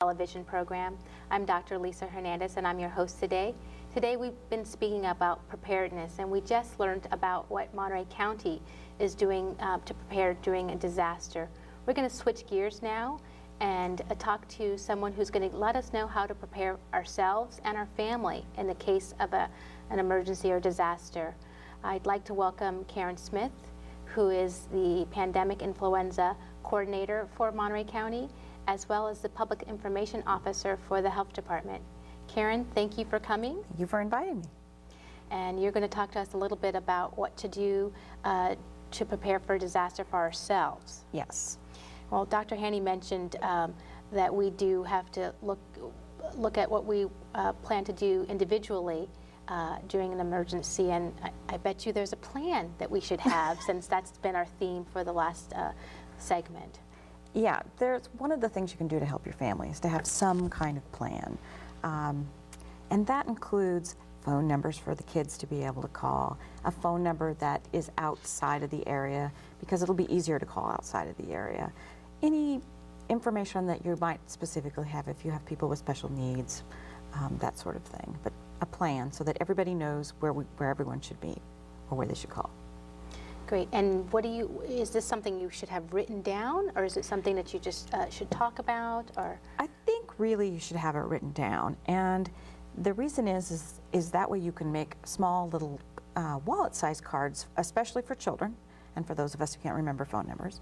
television program. I'm Dr. Lisa Hernandez, and I'm your host today. Today we've been speaking about preparedness, and we just learned about what Monterey County is doing to prepare during a disaster. We're going to switch gears now and talk to someone who's going to let us know how to prepare ourselves and our family in the case of an emergency or disaster. I'd like to welcome Karen Smith, who is the Pandemic Influenza Coordinator for Monterey County, as well as the Public Information Officer for the Health Department. Karen, thank you for coming. Thank you for inviting me. And you're going to talk to us a little bit about what to do to prepare for a disaster for ourselves. Yes. Well, Dr. Haney mentioned that we do have to look at what we plan to do individually during an emergency, and I bet you there's a plan that we should have since that's been our theme for the last segment. Yeah, there's one of the things you can do to help your family is to have some kind of plan. And that includes phone numbers for the kids to be able to call, a phone number that is outside of the area because it'll be easier to call outside of the area. Any information that you might specifically have if you have people with special needs, that sort of thing. But a plan so that everybody knows where everyone should meet or where they should call. Great. And is this something you should have written down, or is it something that you just should talk about? Or I think really you should have it written down. And the reason is that way you can make small little wallet-sized cards, especially for children and for those of us who can't remember phone numbers,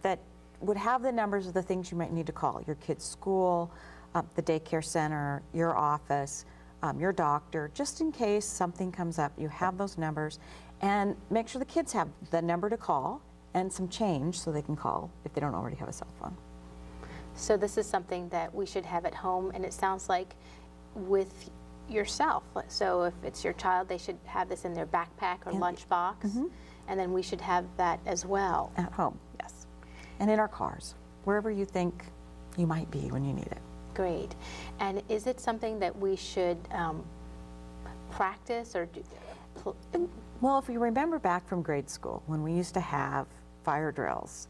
that would have the numbers of the things you might need to call: your kid's school, the daycare center, your office, your doctor, just in case something comes up. You have those numbers, and make sure the kids have the number to call and some change so they can call if they don't already have a cell phone. So this is something that we should have at home, and it sounds like with yourself. So if it's your child, they should have this in their backpack or lunchbox, and then we should have that as well. At home, yes. And in our cars, wherever you think you might be when you need it. Great. And is it something that we should practice or do? Well, if you remember back from grade school when we used to have fire drills,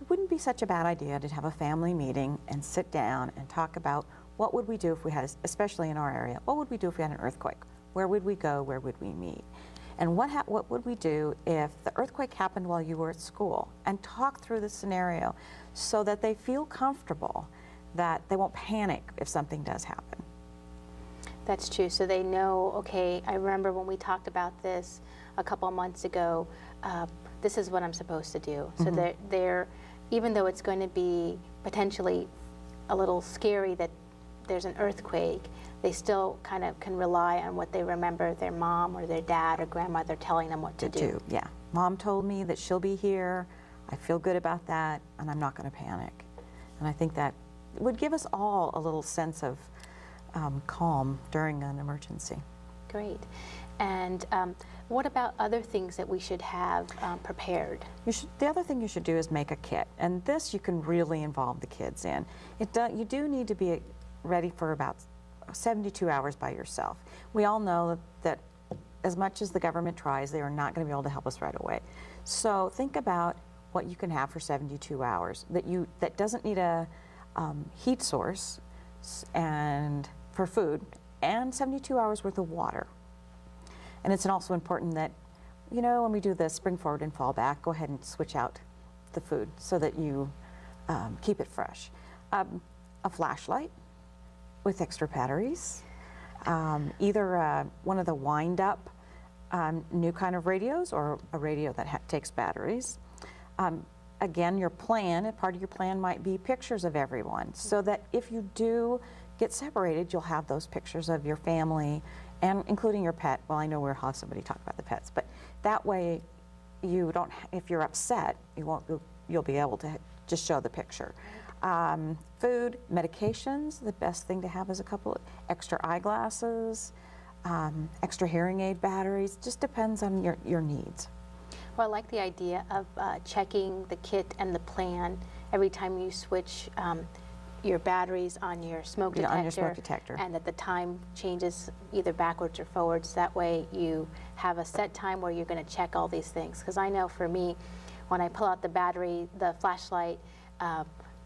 it wouldn't be such a bad idea to have a family meeting and sit down and talk about what would we do if we had, especially in our area, what would we do if we had an earthquake? Where would we go? Where would we meet? And what would we do if the earthquake happened while you were at school? And talk through the scenario so that they feel comfortable, that they won't panic if something does happen. That's true. So they know, okay, I remember when we talked about this a couple of months ago, this is what I'm supposed to do. So they're, even though it's going to be potentially a little scary that there's an earthquake, they still kind of can rely on what they remember their mom or their dad or grandmother telling them what to do. Yeah. Mom told me that she'll be here. I feel good about that, and I'm not going to panic. And I think that would give us all a little sense of calm during an emergency. Great. And what about other things that we should have prepared? The other thing you should do is make a kit, and this you can really involve the kids in. You do need to be ready for about 72 hours by yourself. We all know that as much as the government tries, they are not going to be able to help us right away. So think about what you can have for 72 hours that doesn't need a heat source and for food, and 72 hours worth of water. And it's also important that, when we do the spring forward and fall back, go ahead and switch out the food so that you keep it fresh. A flashlight with extra batteries, either one of the wind-up new kind of radios or a radio that takes batteries. Again, part of your plan might be pictures of everyone, so that if you do get separated, you'll have those pictures of your family, and including your pet. Well, I know we'll have somebody talk about the pets, but that way you don't, if you're upset, you'll be able to just show the picture. Food, medications, the best thing to have is a couple of extra eyeglasses, extra hearing aid batteries, just depends on your needs. Well, I like the idea of checking the kit and the plan every time you switch your batteries on your smoke detector. On your smoke detector. And that the time changes either backwards or forwards. That way you have a set time where you're going to check all these things. Because I know for me, when I pull out the battery, the flashlight,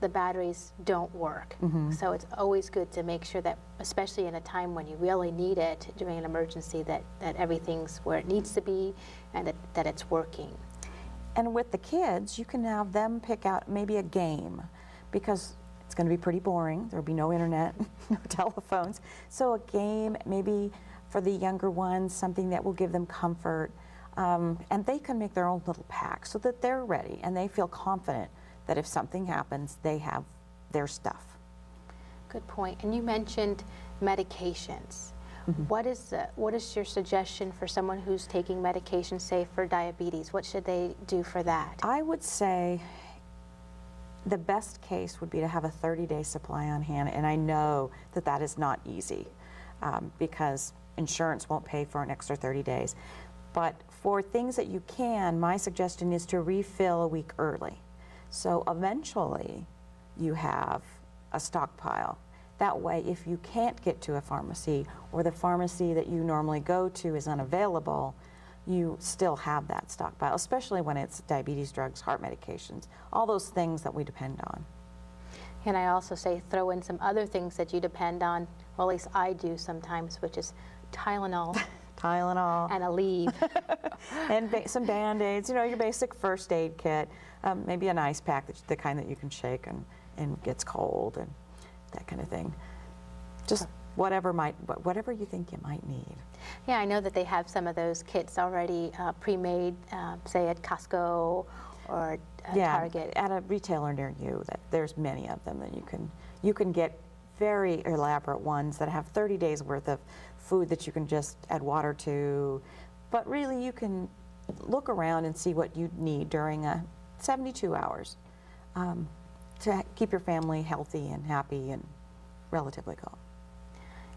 the batteries don't work. So it's always good to make sure that, especially in a time when you really need it during an emergency, that everything's where it needs to be and that it's working. And with the kids, you can have them pick out maybe a game, because it's going to be pretty boring. There'll be no internet, no telephones. So a game, maybe for the younger ones, something that will give them comfort. And they can make their own little pack so that they're ready and they feel confident that if something happens, they have their stuff. Good point. And you mentioned medications. What is your suggestion for someone who's taking medication, say for diabetes? What should they do for that? I would say the best case would be to have a 30-day supply on hand, and I know that that is not easy because insurance won't pay for an extra 30 days. But for things that you can, my suggestion is to refill a week early. So eventually you have a stockpile. That way, if you can't get to a pharmacy or the pharmacy that you normally go to is unavailable, you still have that stockpile, especially when it's diabetes drugs, heart medications, all those things that we depend on. And I also say throw in some other things that you depend on, well, at least I do sometimes, which is Tylenol. Tylenol. And Aleve. And some Bandaids, you know, your basic first aid kit, maybe an ice pack, the kind that you can shake and gets cold and that kind of thing. Just whatever you think you might need. Yeah, I know that they have some of those kits already pre-made, say at Costco or Target. At a retailer near you. There's many of them that you can get very elaborate ones that have 30 days worth of food that you can just add water to. But really, you can look around and see what you need during 72 hours to keep your family healthy and happy and relatively calm.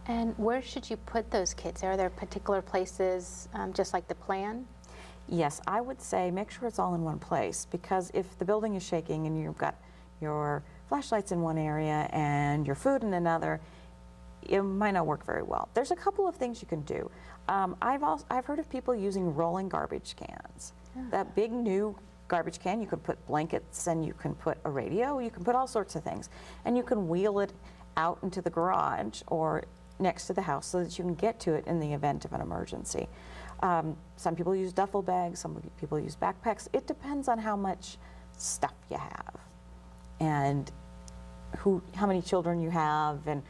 And where should you put those kits? Are there particular places, just like the plan? Yes, I would say make sure it's all in one place, because if the building is shaking and you've got your flashlights in one area and your food in another, it might not work very well. There's a couple of things you can do. I've heard of people using rolling garbage cans. That big new garbage can, you can put blankets and you can put a radio, you can put all sorts of things, and you can wheel it out into the garage or next to the house so that you can get to it in the event of an emergency. Some people use duffel bags, some people use backpacks. It depends on how much stuff you have and how many children you have and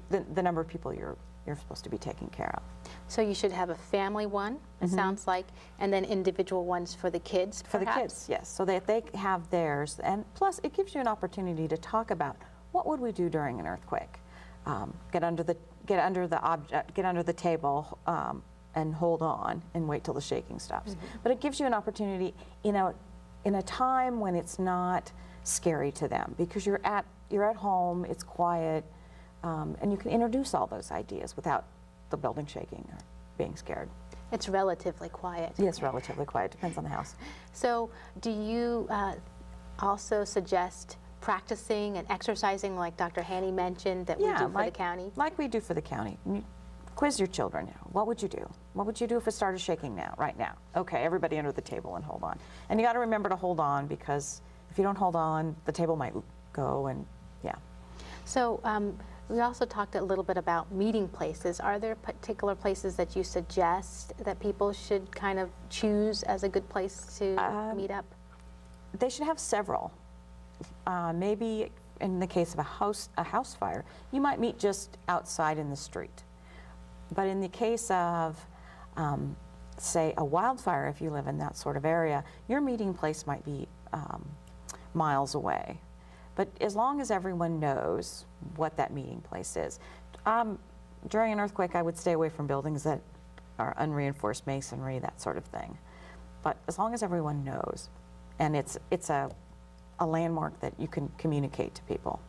the number of people you're supposed to be taking care of. So you should have a family one, it sounds like, and then individual ones for the kids, For the kids, yes, so that they have theirs. And plus, it gives you an opportunity to talk about what would we do during an earthquake. Get under the table and hold on and wait till the shaking stops. But it gives you an opportunity in a time when it's not scary to them, because you're at home, it's quiet, and you can introduce all those ideas without the building shaking or being scared. It's relatively quiet. Yes, relatively quiet. Depends on the house. So do you also suggest practicing and exercising like Dr. Haney mentioned that we do for the county? Like we do for the county. Quiz your children now. What would you do? What would you do if it started shaking right now? Okay, everybody under the table and hold on. And you got to remember to hold on, because if you don't hold on, the table might go and So we also talked a little bit about meeting places. Are there particular places that you suggest that people should kind of choose as a good place to meet up? They should have several. Maybe in the case of a house fire, you might meet just outside in the street. But in the case of, say, a wildfire, if you live in that sort of area, your meeting place might be miles away. But as long as everyone knows what that meeting place is. During an earthquake, I would stay away from buildings that are unreinforced masonry, that sort of thing. But as long as everyone knows, and it's a landmark that you can communicate to people.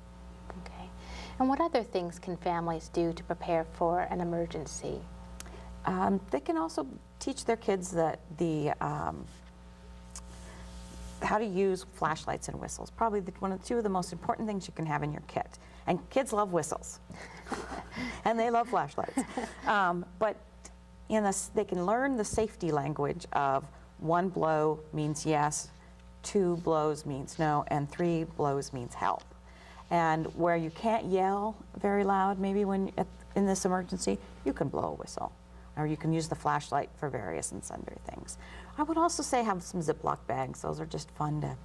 Okay. And what other things can families do to prepare for an emergency? They can also teach their kids that how to use flashlights and whistles. Probably two of the most important things you can have in your kit. And kids love whistles, and they love flashlights. But they can learn the safety language of 1 blow means yes, 2 blows means no, and 3 blows means help. And where you can't yell very loud, maybe in this emergency, you can blow a whistle. Or you can use the flashlight for various and sundry things. I would also say have some Ziploc bags. Those are just fun to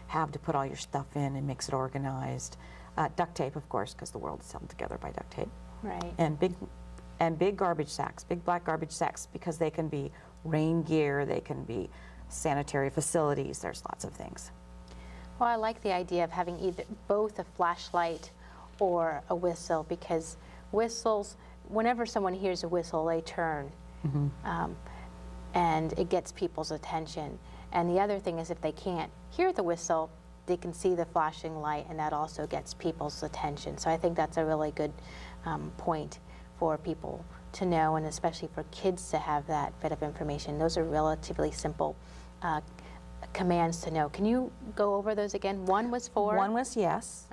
have to put all your stuff in and makes it organized. Duct tape, of course, because the world is held together by duct tape. Right. And big garbage sacks, big black garbage sacks, because they can be rain gear, they can be sanitary facilities. There's lots of things. Well, I like the idea of having both a flashlight or a whistle, because whistles, whenever someone hears a whistle, they turn, and it gets people's attention. And the other thing is, if they can't hear the whistle, they can see the flashing light, and that also gets people's attention. So I think that's a really good point for people to know, and especially for kids to have that bit of information. Those are relatively simple commands to know. Can you go over those again? 1 was for? 1 was yes,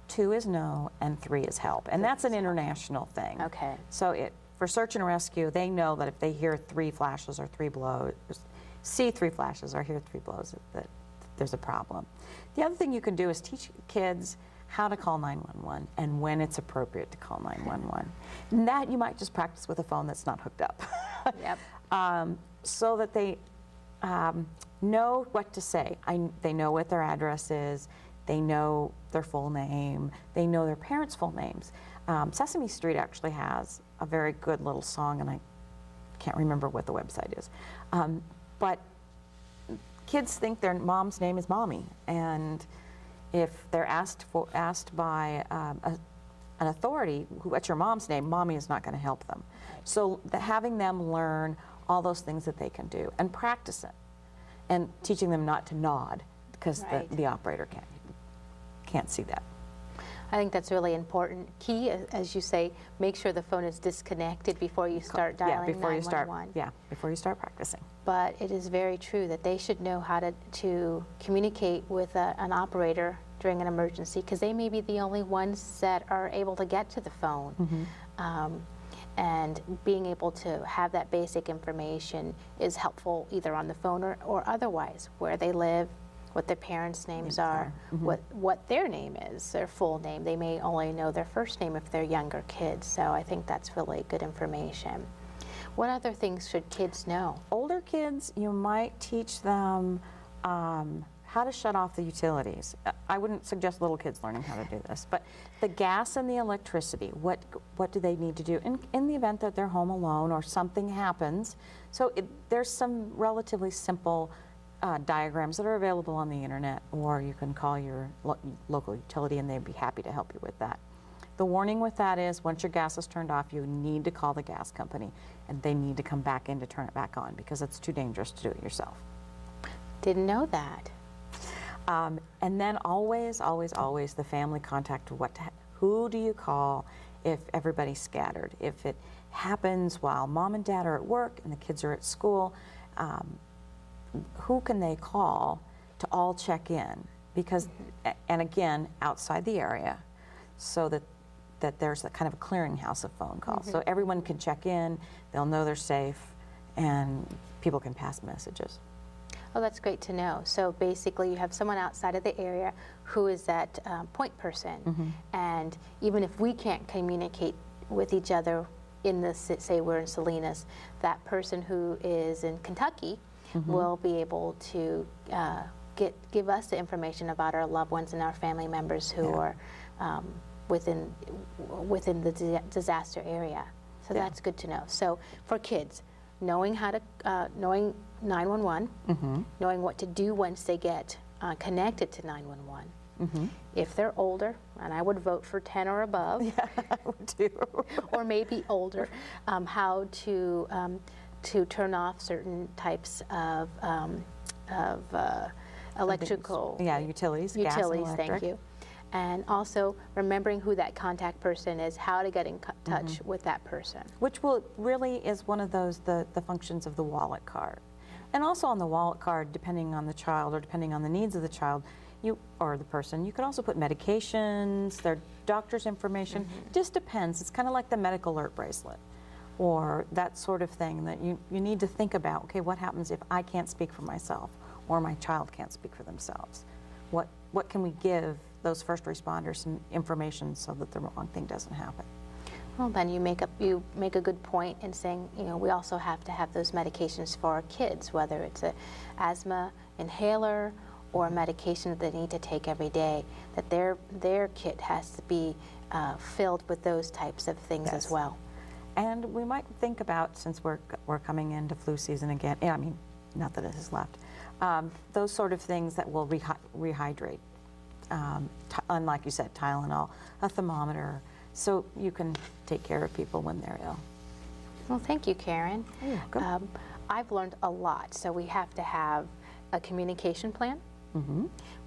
2 is no, and 3 is help. And that's an international thing. Okay. So for search and rescue, they know that if they hear 3 flashes or 3 blows, see 3 flashes or hear 3 blows, that there's a problem. The other thing you can do is teach kids how to call 911 and when it's appropriate to call 911. And that you might just practice with a phone that's not hooked up. Yep. So that they know what to say. They know what their address is. They know their full name. They know their parents' full names. Sesame Street actually has a very good little song, and I can't remember what the website is. But kids think their mom's name is Mommy, and if they're asked by an authority, what's your mom's name, Mommy is not going to help them. So having them learn all those things that they can do and practice it, and teaching them not to nod because the operator can't see that. I think that's really important. Key, as you say, make sure the phone is disconnected before you start dialing 911. Before you start practicing. But it is very true that they should know how to communicate with an operator during an emergency, because they may be the only ones that are able to get to the phone. And being able to have that basic information is helpful either on the phone or otherwise, where they live, what their parents' names are, what their name is, their full name. They may only know their first name if they're younger kids, so I think that's really good information. What other things should kids know? Older kids, you might teach them how to shut off the utilities. I wouldn't suggest little kids learning how to do this, but the gas and the electricity, what do they need to do in the event that they're home alone or something happens? So there's some relatively simple diagrams that are available on the internet, or you can call your local utility and they'd be happy to help you with that. The warning with that is once your gas is turned off, you need to call the gas company, and they need to come back in to turn it back on, because it's too dangerous to do it yourself. Didn't know that. And then always, always, always the family contact. Who do you call if everybody's scattered? If it happens while mom and dad are at work and the kids are at school, who can they call to all check in? Because, and again, outside the area, so that there's a kind of a clearinghouse of phone calls. So everyone can check in, they'll know they're safe, and people can pass messages. Oh, that's great to know. So basically you have someone outside of the area who is that point person. And even if we can't communicate with each other in the, say we're in Salinas, that person who is in Kentucky will be able to give us the information about our loved ones and our family members who are within the disaster area. So that's good to know. So for kids, knowing how to, knowing 911, knowing what to do once they get connected to 911. If they're older, and I would vote for 10 or above, I would too. or maybe older, how to turn off certain types of electrical utilities, gas and electric. Thank you. And also remembering who that contact person is, how to get in touch with that person. Which really is one of those, the functions of the wallet card. And also on the wallet card, depending on the child or depending on the needs of the child, or the person, you could also put medications, their doctor's information. Just depends. It's kind of like the medical alert bracelet or that sort of thing that you need to think about. Okay, what happens if I can't speak for myself or my child can't speak for themselves? What can we give those first responders some information so that the wrong thing doesn't happen. Well, then you make a good point in saying, we also have to have those medications for our kids, whether it's a asthma inhaler or a medication that they need to take every day, that their kit has to be filled with those types of things as well. And we might think about, since we're coming into flu season again, I mean, not that it has left, those sort of things that will rehydrate. Like you said, Tylenol, a thermometer, so you can take care of people when they're ill. Well, thank you, Karen. You're welcome. I've learned a lot. So we have to have a communication plan,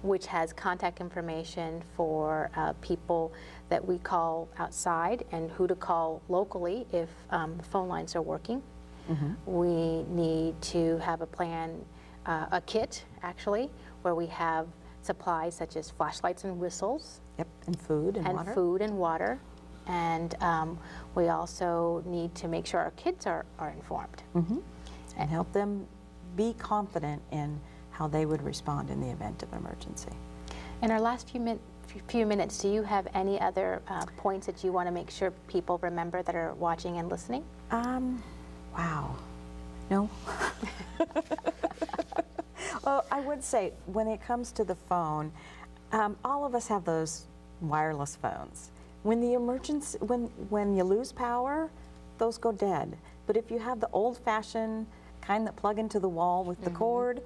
which has contact information for people that we call outside and who to call locally if the phone lines are working. We need to have a plan, a kit actually, where we have supplies such as flashlights and whistles. Yep, and food and water. And food and water. And we also need to make sure our kids are informed. And help them be confident in how they would respond in the event of an emergency. In our last few minutes, do you have any other points that you want to make sure people remember that are watching and listening? Wow. No? Well, I would say when it comes to the phone, all of us have those wireless phones. When the emergency, when you lose power, those go dead. But if you have the old-fashioned kind that plug into the wall with the cord,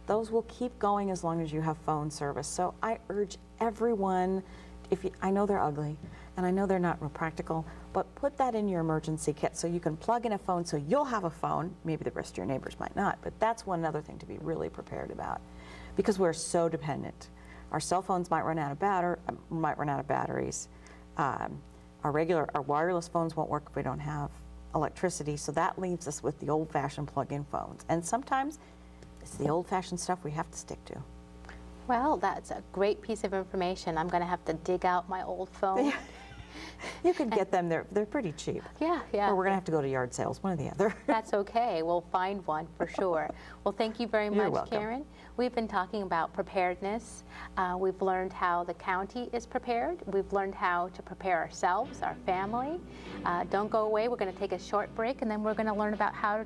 those will keep going as long as you have phone service. So I urge everyone, I know they're ugly, and I know they're not real practical, but put that in your emergency kit so you can plug in a phone so you'll have a phone. Maybe the rest of your neighbors might not, but that's one other thing to be really prepared about, because we're so dependent. Our cell phones might run out of batteries. Our wireless phones won't work if we don't have electricity, so that leaves us with the old-fashioned plug-in phones. And sometimes it's the old-fashioned stuff we have to stick to. Well, that's a great piece of information. I'm going to have to dig out my old phone. You can get them, they're pretty cheap. Yeah. Or we're going to have to go to yard sales, one or the other. That's okay. We'll find one for sure. Well, thank you very You're much, welcome. Karen. We've been talking about preparedness. We've learned how the county is prepared. We've learned how to prepare ourselves, our family. Don't go away. We're going to take a short break, and then we're going to learn about how to